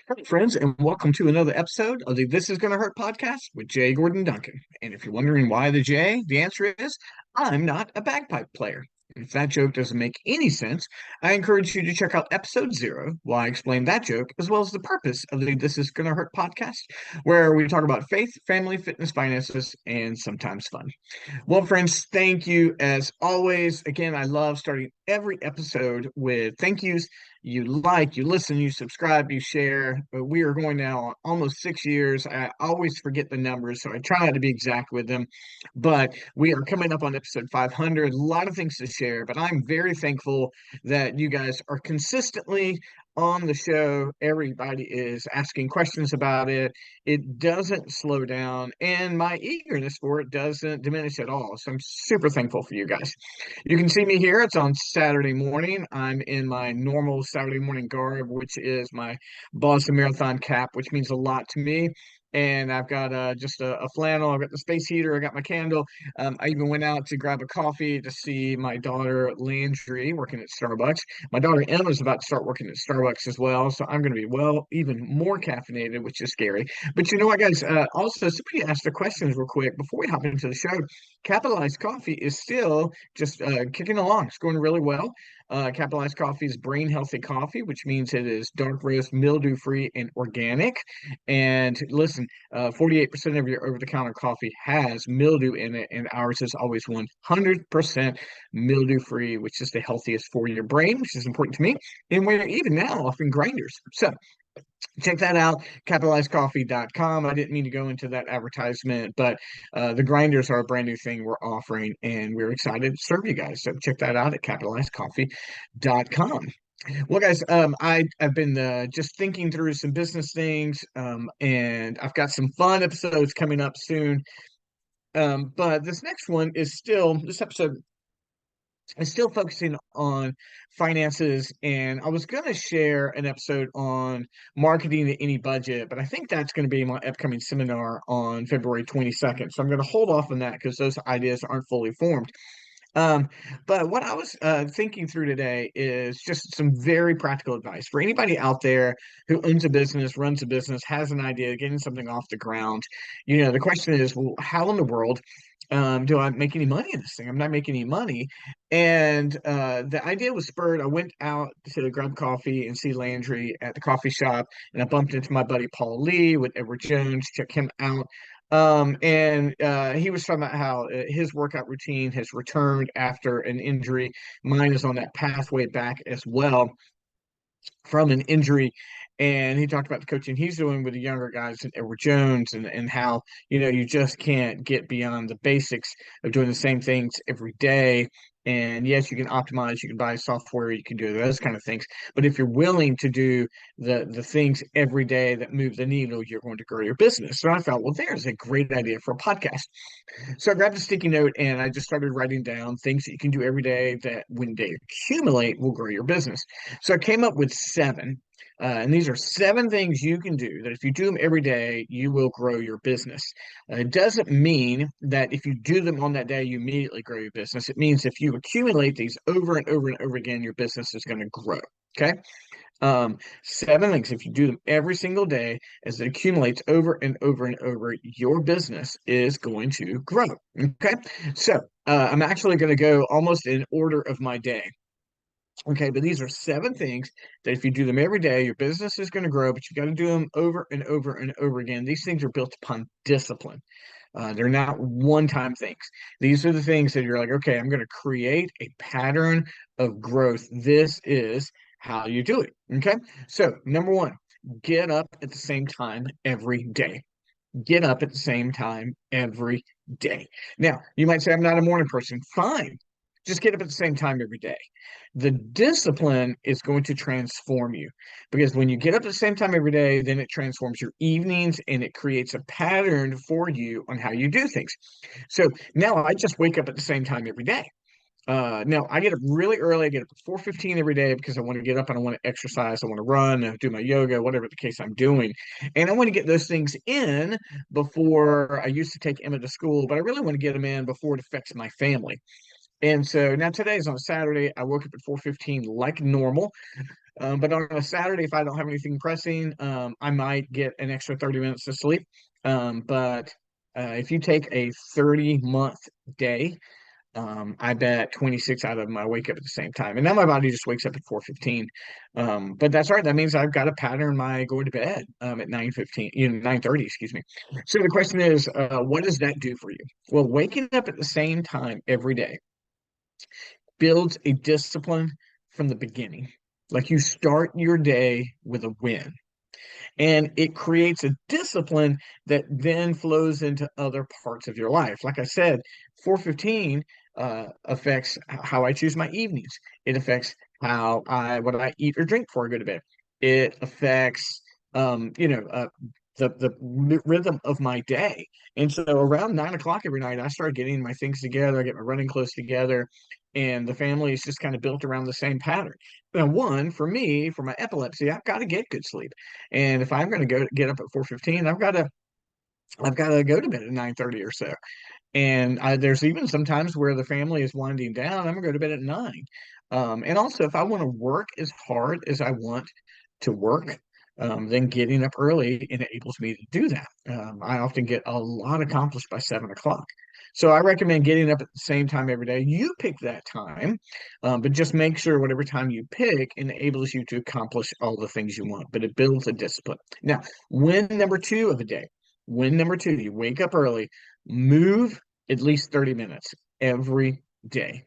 Hey, friends, and welcome to another episode of the This Is Gonna Hurt podcast with Jay Gordon Duncan. And if you're wondering why the J, the answer is I'm not a bagpipe player. If that joke doesn't make any sense, I encourage you to check out episode 0, while I explain that joke, as well as the purpose of the This Is Gonna Hurt podcast, where we talk about faith, family, fitness, finances, and sometimes fun. Well, friends, thank you as always. Again, I love starting every episode with thank yous. You like, you listen, you subscribe, you share. We are going now on almost 6 years. I always forget the numbers, so I try not to be exact with them. But we are coming up on episode 500. A lot of things to share, but I'm very thankful that you guys are consistently on the show. Everybody is asking questions about it. It doesn't slow down, and my eagerness for it doesn't diminish at all. So I'm super thankful for you guys. You can see me here. It's on Saturday morning. I'm in my normal Saturday morning garb, which is my Boston Marathon cap, which means a lot to me. And I've got just a flannel. I've got the space heater. I got my candle. I even went out to grab a coffee to see my daughter Landry working at Starbucks. My daughter Emma's about to start working at Starbucks as well, so I'm going to be even more caffeinated, which is scary. But you know what, guys? Also, somebody asked the questions real quick before we hop into the show. Capitalized Coffee is still just kicking along. It's going really well. Capitalized Coffee is brain healthy coffee, which means it is dark roast, mildew free, and organic. And listen, 48% of your over the counter coffee has mildew in it, and ours is always 100% mildew free, which is the healthiest for your brain, which is important to me. And we're even now offering grinders. So check that out, capitalizedcoffee.com. I didn't mean to go into that advertisement, but the grinders are a brand new thing we're offering, and we're excited to serve you guys. So check that out at capitalizedcoffee.com. Well, guys, I've been just thinking through some business things, and I've got some fun episodes coming up soon. But this next one is still this episode is still focusing on finances, and I was going to share an episode on marketing to any budget, but I think that's going to be my upcoming seminar on February 22nd. So I'm going to hold off on that because those ideas aren't fully formed. Um, but what I was thinking through today is just some very practical advice for anybody out there who owns a business, runs a business, has an idea, getting something off the ground. The question is, well, how in the world do I make any money in this thing? I'm not making any money. And the idea was spurred. I went out to grab coffee and see Landry at the coffee shop, and I bumped into my buddy Paul Lee with Edward Jones. Check him out. And he was talking about how his workout routine has returned after an injury. Mine is on that pathway back as well from an injury. And he talked about the coaching he's doing with the younger guys and Edward Jones, and how, you just can't get beyond the basics of doing the same things every day. And yes, you can optimize, you can buy software, you can do those kind of things. But if you're willing to do the things every day that move the needle, you're going to grow your business. So I thought, well, there's a great idea for a podcast. So I grabbed a sticky note and I just started writing down things that you can do every day that when they accumulate will grow your business. So I came up with seven. And these are seven things you can do that if you do them every day, you will grow your business. It doesn't mean that if you do them on that day, you immediately grow your business. It means if you accumulate these over and over and over again, your business is going to grow. Okay. Seven things, if you do them every single day, as it accumulates over and over and over, your business is going to grow. Okay. So I'm actually going to go almost in order of my day. Okay, but these are seven things that if you do them every day, your business is going to grow, but you've got to do them over and over and over again. These things are built upon discipline. They're not one-time things. These are the things that you're like, okay, I'm going to create a pattern of growth. This is how you do it. Okay. So, number one, get up at the same time every day. Get up at the same time every day. Now, you might say, I'm not a morning person. Fine. Just get up at the same time every day. The discipline is going to transform you because when you get up at the same time every day, then it transforms your evenings and it creates a pattern for you on how you do things. So now I just wake up at the same time every day. Now I get up really early. I get up at 4:15 every day because I want to get up and I want to exercise. I want to run, do my yoga, whatever the case I'm doing. And I want to get those things in before I used to take Emma to school, but I really want to get them in before it affects my family. And so now today is on a Saturday. I woke up at 4:15 like normal. But on a Saturday, if I don't have anything pressing, I might get an extra 30 minutes of sleep. But if you take a 30-month day, I bet 26 out of them I wake up at the same time. And now my body just wakes up at 4:15. But that's right. That means I've got to pattern my going to bed at 9:15, 9:30, excuse me. So the question is, what does that do for you? Well, waking up at the same time every day builds a discipline from the beginning. Like you start your day with a win, and it creates a discipline that then flows into other parts of your life. Like I said, 4:15 affects how I choose my evenings. It affects how I what I eat or drink before I go to bed. It affects the rhythm of my day. And so around 9 o'clock every night, I start getting my things together, I get my running clothes together, and the family is just kind of built around the same pattern. Now, one, for me, for my epilepsy, I've got to get good sleep. And if I'm going to go get up at 4:15, I've got to go to bed at 9:30 or so. And there's even sometimes where the family is winding down, I'm gonna go to bed at 9. And also, if I want to work as hard as I want to work, then getting up early enables me to do that. I often get a lot accomplished by 7 o'clock. So I recommend getting up at the same time every day. You pick that time, but just make sure whatever time you pick enables you to accomplish all the things you want. But it builds a discipline. Now, win number two of the day. Win number two, you wake up early, move at least 30 minutes every day.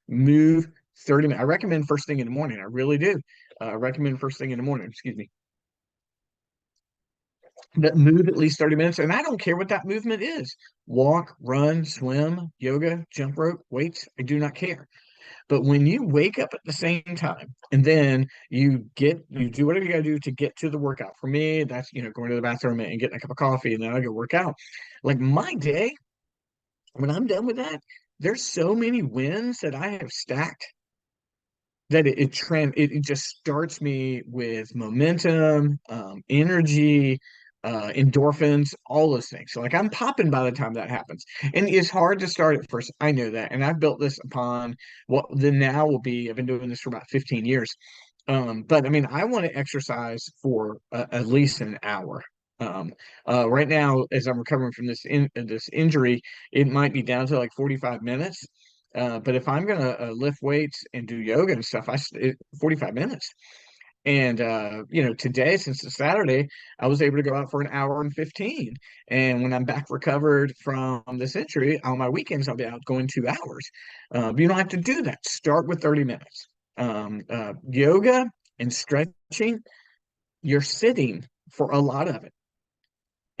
Move 30 minutes. I recommend first thing in the morning. I really do. Recommend first thing in the morning, excuse me. But move at least 30 minutes. And I don't care what that movement is. Walk, run, swim, yoga, jump rope, weights. I do not care. But when you wake up at the same time and then you do whatever you gotta do to get to the workout. For me, that's going to the bathroom and getting a cup of coffee and then I go work out. Like my day, when I'm done with that, there's so many wins that I have stacked that it just starts me with momentum, energy, endorphins, all those things. So like I'm popping by the time that happens. And it's hard to start at first. I know that. And I've built this upon what the now will be. I've been doing this for about 15 years. But I mean, I want to exercise for at least an hour. Um, right now, as I'm recovering from this injury, it might be down to like 45 minutes. But if I'm gonna lift weights and do yoga and stuff, 45 minutes. And today, since it's Saturday, I was able to go out for an hour and 15. And when I'm back recovered from this injury, on my weekends, I'll be out going 2 hours. But you don't have to do that. Start with 30 minutes. Yoga and stretching, you're sitting for a lot of it.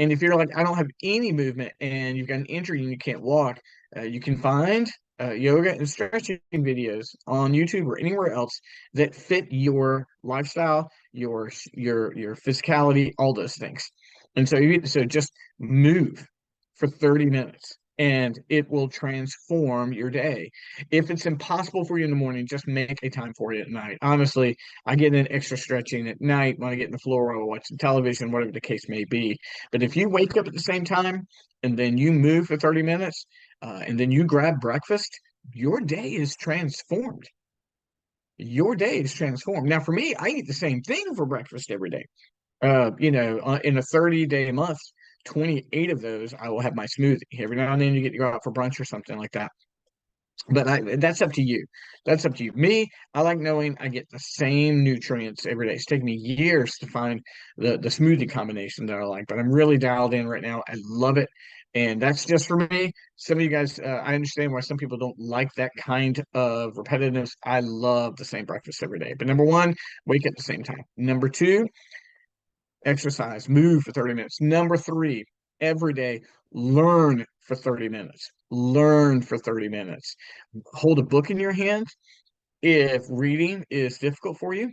And if you're like, I don't have any movement and you've got an injury and you can't walk, you can find yoga and stretching videos on YouTube or anywhere else that fit your lifestyle, your physicality, all those things. And so just move for 30 minutes and it will transform your day. If it's impossible for you in the morning, just make a time for it at night. Honestly, I get an extra stretching at night when I get in the floor or watching television, whatever the case may be. But if you wake up at the same time and then you move for 30 minutes and then you grab breakfast, your day is transformed. Your day is transformed. Now, for me, I eat the same thing for breakfast every day. In a 30-day month, 28 of those I will have my smoothie. Every now and then you get to go out for brunch or something like that. But that's up to you. That's up to you. Me, I like knowing I get the same nutrients every day. It's taken me years to find the smoothie combination that I like, but I'm really dialed in right now. I love it. And that's just for me. Some of you guys, I understand why some people don't like that kind of repetitiveness. I love the same breakfast every day. But number one, wake at the same time. Number two, exercise, move for 30 minutes. Number three, every day, learn for 30 minutes. Learn for 30 minutes. Hold a book in your hand. If reading is difficult for you,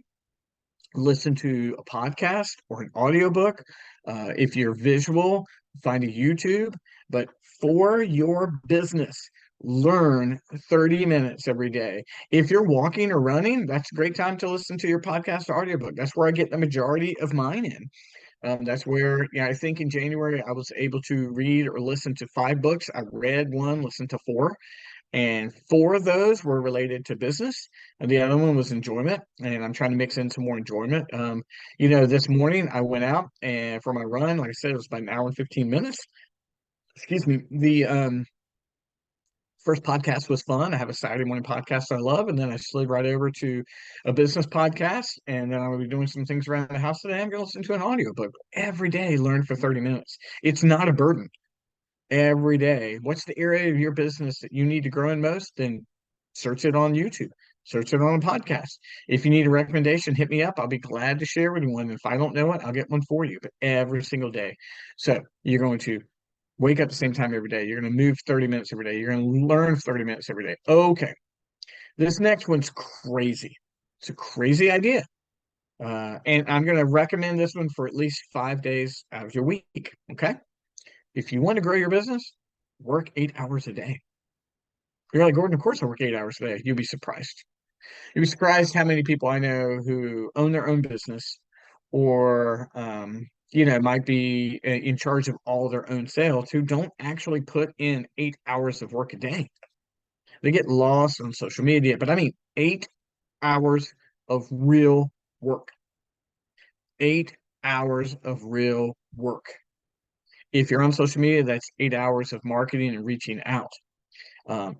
listen to a podcast or an audiobook. If you're visual, find a YouTube. But for your business, learn 30 minutes every day. If you're walking or running, that's a great time to listen to your podcast or audiobook. That's where I get the majority of mine in. That's where, I think in January I was able to read or listen to 5 books. I read one, listened to 4. And four of those were related to business, and the other one was enjoyment. And I'm trying to mix in some more enjoyment. This morning I went out and for my run, like I said, it was about an hour and 15 minutes. Excuse me. The first podcast was fun. I have a Saturday morning podcast I love, and then I slid right over to a business podcast, and then I'm going to be doing some things around the house today. I'm going to listen to an audiobook every day, learn for 30 minutes. It's not a burden every day. What's the area of your business that you need to grow in most? Then search it on YouTube, search it on a podcast. If you need a recommendation, hit me up. I'll be glad to share with you one. If I don't know it, I'll get one for you, but every single day. So you're going to wake up at the same time every day. You're going to move 30 minutes every day. You're going to learn 30 minutes every day. Okay. This next one's crazy. It's a crazy idea. And I'm going to recommend this one for at least 5 days out of your week. Okay. If you want to grow your business, work 8 hours a day. You're like, Gordon, of course I work 8 hours a day. You'll be surprised. You'll be surprised how many people I know who own their own business or, might be in charge of all their own sales who don't actually put in 8 hours of work a day. They get lost on social media, but I mean, 8 hours of real work. 8 hours of real work. If you're on social media, that's 8 hours of marketing and reaching out.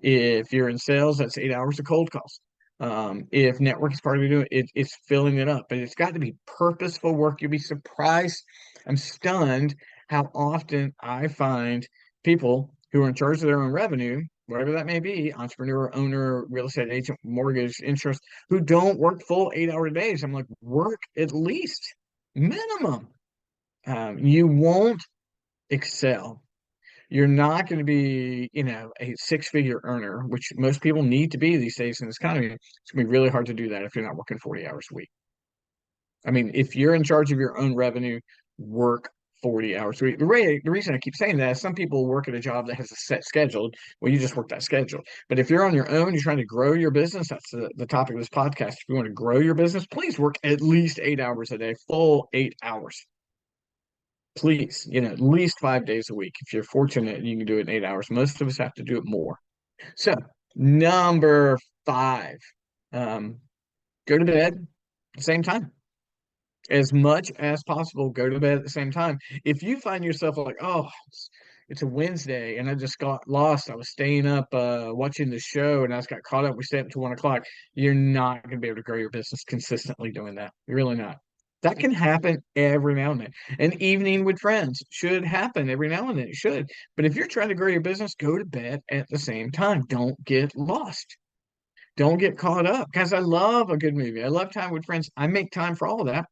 If you're in sales, that's 8 hours of cold calls. If network is part of doing it, it's filling it up, but it's got to be purposeful work. You'll be surprised. I'm stunned how often I find people who are in charge of their own revenue, whatever that may be, entrepreneur, owner, real estate agent, mortgage, insurance, who don't work full 8 hour days. I'm like, work at least minimum. You won't excel. You're not going to be, a six-figure earner, which most people need to be these days in this economy. It's going to be really hard to do that if you're not working 40 hours a week. I mean, if you're in charge of your own revenue, work 40 hours a week. The reason I keep saying that is some people work at a job that has a set schedule. Well, you just work that schedule. But if you're on your own, you're trying to grow your business, that's the topic of this podcast. If you want to grow your business, please work at least 8 hours a day, full 8 hours. Please, at least 5 days a week. If you're fortunate, you can do it in 8 hours. Most of us have to do it more. So, number five, go to bed at the same time. As much as possible, go to bed at the same time. If you find yourself like, oh, it's a Wednesday and I just got lost, I was staying up watching the show and I just got caught up, we stayed up to 1 o'clock, you're not going to be able to grow your business consistently doing that. You're really not. That can happen every now and then. An evening with friends should happen every now and then. It should. But if you're trying to grow your business, go to bed at the same time. Don't get lost. Don't get caught up. Because I love a good movie. I love time with friends. I make time for all of that.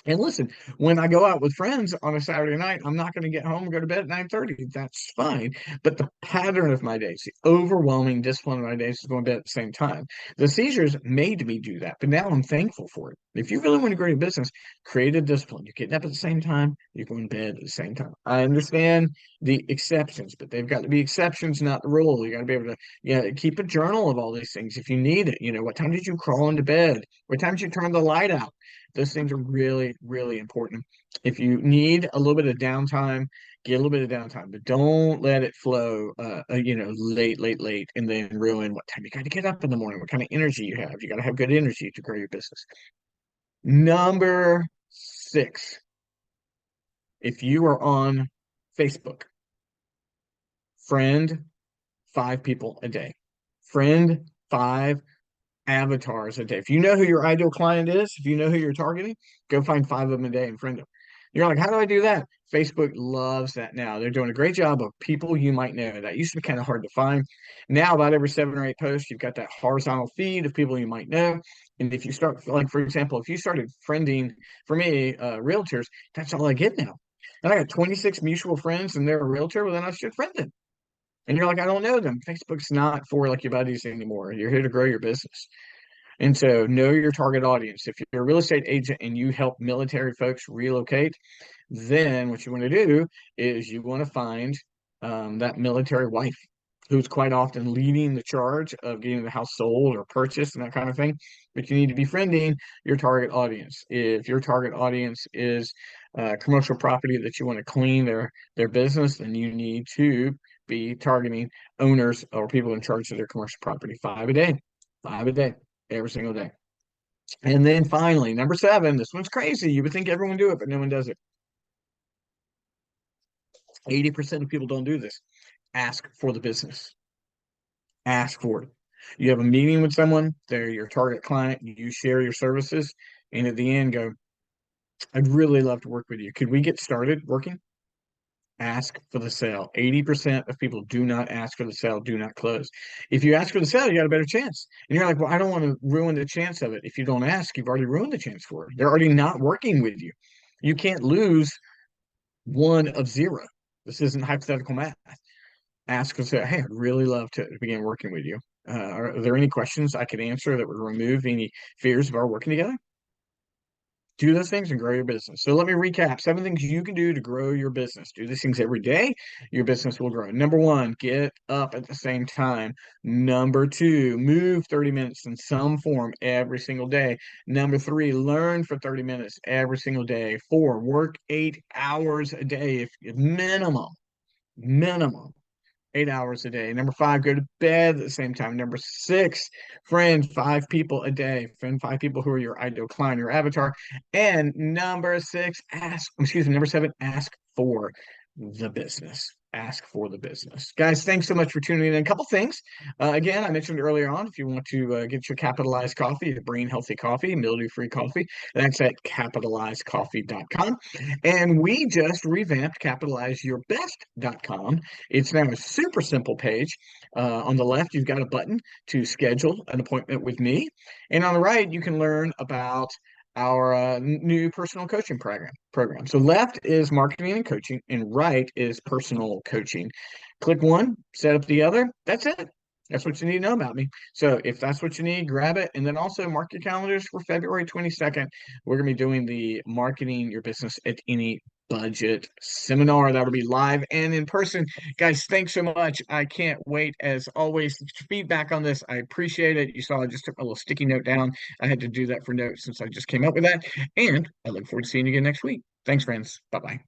And listen, when I go out with friends on a Saturday night, I'm not going to get home and go to bed at 9:30. That's fine. But the pattern of my days, the overwhelming discipline of my days is going to bed at the same time. The seizures made me do that, but now I'm thankful for it. If you really want to grow your business, create a discipline. You're getting up at the same time, you're going to bed at the same time. I understand the exceptions, but they've got to be exceptions, not the rule. You got to be able to, keep a journal of all these things if you need it. What time did you crawl into bed? What time did you turn the light out? Those things are really, really important. If you need a little bit of downtime, get a little bit of downtime, but don't let it flow, late, and then ruin what time you got to get up in the morning, what kind of energy you have. You got to have good energy to grow your business. Number 6, if you are on Facebook, friend 5 people a day. Friend 5 avatars a day. If you know who your ideal client is, if you know who you're targeting, go find 5 of them a day and friend them. You're like, how do I do that? Facebook loves that now. They're doing a great job of people you might know. That used to be kind of hard to find. Now, about every 7 or 8 posts, you've got that horizontal feed of people you might know. And if you start, like, for example, if you started friending, for me, realtors, that's all I get now. And I got 26 mutual friends and they're a realtor, well, then I should friend them. And you're like, I don't know them. Facebook's not for like your buddies anymore. You're here to grow your business. And so know your target audience. If you're a real estate agent and you help military folks relocate, then what you want to do is you want to find that military wife who's quite often leading the charge of getting the house sold or purchased and that kind of thing. But you need to be friending your target audience. If your target audience is commercial property that you want to clean their business, then you need to be targeting owners or people in charge of their commercial property. 5 a day, 5 a day, every single day. And then finally, number seven, this one's crazy. You would think everyone do it, but no one does it. 80% of people don't do this. Ask for the business. Ask for it. You have a meeting with someone, they're your target client, you share your services, and at the end go, I'd really love to work with you. Could we get started working? Ask for the sale. 80% of people do not ask for the sale, do not close. If you ask for the sale, you got a better chance. And you're like, well, I don't want to ruin the chance of it. If you don't ask, you've already ruined the chance for it. They're already not working with you. You can't lose one of zero. This isn't hypothetical math. Ask and say, hey, I'd really love to begin working with you. Are there any questions I could answer that would remove any fears of our working together? Do those things and grow your business. So let me recap 7 things you can do to grow your business. Do these things every day, your business will grow. Number one, get up at the same time. Number two, move 30 minutes in some form every single day. Number three, learn for 30 minutes every single day. Four, work 8 hours a day if minimum 8 hours a day. Number five, go to bed at the same time. Number six, friend 5 people a day. Friend 5 people who are your ideal client, your avatar. And number six, number seven, ask for the business. Ask for the business. Guys, thanks so much for tuning in. A couple things. Again, I mentioned earlier on, if you want to get your capitalized coffee, your brain healthy coffee, mildew free coffee, that's at capitalizedcoffee.com. And we just revamped capitalizeyourbest.com. It's now a super simple page. On the left, you've got a button to schedule an appointment with me. And on the right, you can learn about our new personal coaching program. So left is marketing and coaching, and right is personal coaching. Click one, set up the other. That's it. That's what you need to know about me. So if that's what you need, grab it. And then also mark your calendars for February 22nd. We're going to be doing the Marketing Your Business at Any Budget seminar. That'll be live and in person. Guys, thanks so much. I can't wait. As always, feedback on this. I appreciate it. You saw I just took a little sticky note down. I had to do that for notes since I just came up with that. And I look forward to seeing you again next week. Thanks, friends. Bye bye.